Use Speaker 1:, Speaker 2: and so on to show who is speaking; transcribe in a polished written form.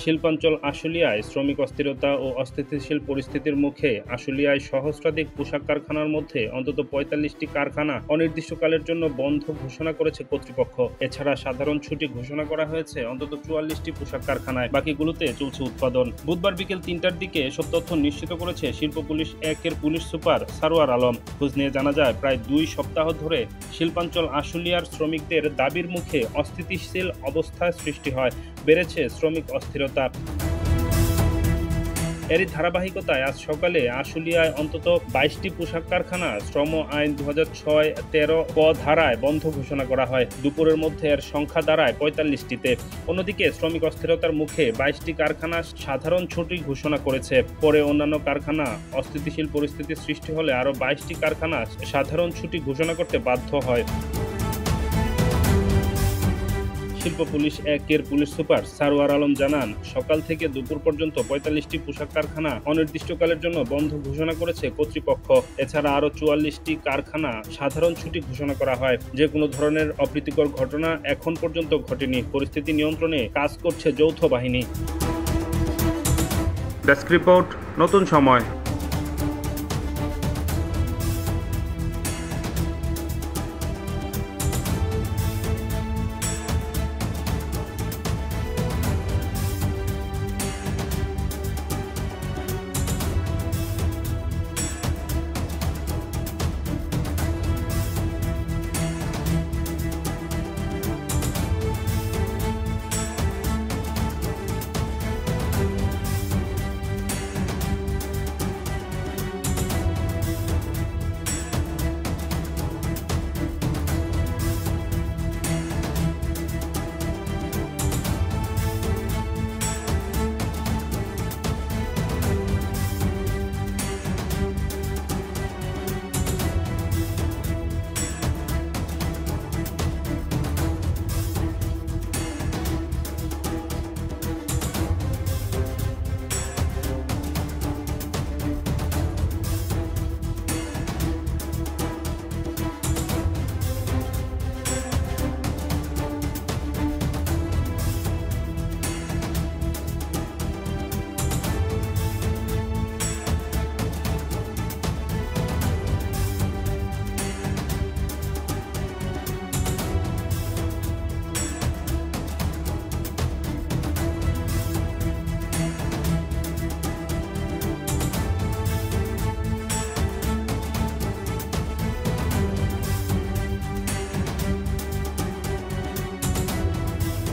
Speaker 1: শিল্পাঞ্চল আশুলিয়ায় শ্রমিক অস্থিরতা ও অস্থিতিশীল পরিস্থিতির মুখে আশুলিয়ায় সহস্রাধিক পোশাক কারখানার মধ্যে অন্তত ৪৫টি কারখানা অনির্দিষ্টকালের জন্য বন্ধ ঘোষণা করেছে কর্তৃপক্ষ। এছাড়া সাধারণ ছুটি ঘোষণা করা হয়েছে অন্তত ৪৪টি পোশাক কারখানায়, বাকিগুলোতে চলছে উৎপাদন। বুধবার বিকেল ৩টার দিকে এসব তথ্য নিশ্চিত করেছে শিল্প পুলিশ ১-এর পুলিশ সুপার সারোয়ার আলম। খোঁজ নিয়ে জানা যায়, প্রায় ২ সপ্তাহ ধরে শিল্পাঞ্চল আশুলিয়ার শ্রমিকদের দাবির মুখে অস্থিতিশীল অবস্থার সৃষ্টি হয়, বেড়েছে শ্রমিক অস্থিরতা। এরই ধারাবাহিকতায় আজ সকালে আশুলিয়ায় অন্তত ২২টি পোশাক কারখানা শ্রম আইন ২০০৬-১৩ ক ধারায় বন্ধ ঘোষণা করা হয়। দুপুরের মধ্যে এর সংখ্যা দাঁড়ায় ৪৫টিতে। অন্যদিকে শ্রমিক অস্থিরতার মুখে ২২টি কারখানা সাধারণ ছুটি ঘোষণা করেছে। পরে অন্যান্য কারখানা অস্থিতিশীল পরিস্থিতির সৃষ্টি হলে আরও ২২টি কারখানা সাধারণ ছুটি ঘোষণা করতে বাধ্য হয়। শিল্প পুলিশ ১-এর পুলিশ সুপার সারোয়ার আলম জানান, সকাল থেকে দুপুর পর্যন্ত ৪৫টি পোশাক কারখানা অনির্দিষ্টকালের জন্য বন্ধ ঘোষণা করেছে কর্তৃপক্ষ। এছাড়া আরও ৪৪টি কারখানা সাধারণ ছুটি ঘোষণা করা হয়। যে কোনো ধরনের অপ্রীতিকর ঘটনা এখন পর্যন্ত ঘটেনি। পরিস্থিতি নিয়ন্ত্রণে কাজ করছে যৌথ বাহিনী। ডেস্ক রিপোর্ট, নতুন সময়।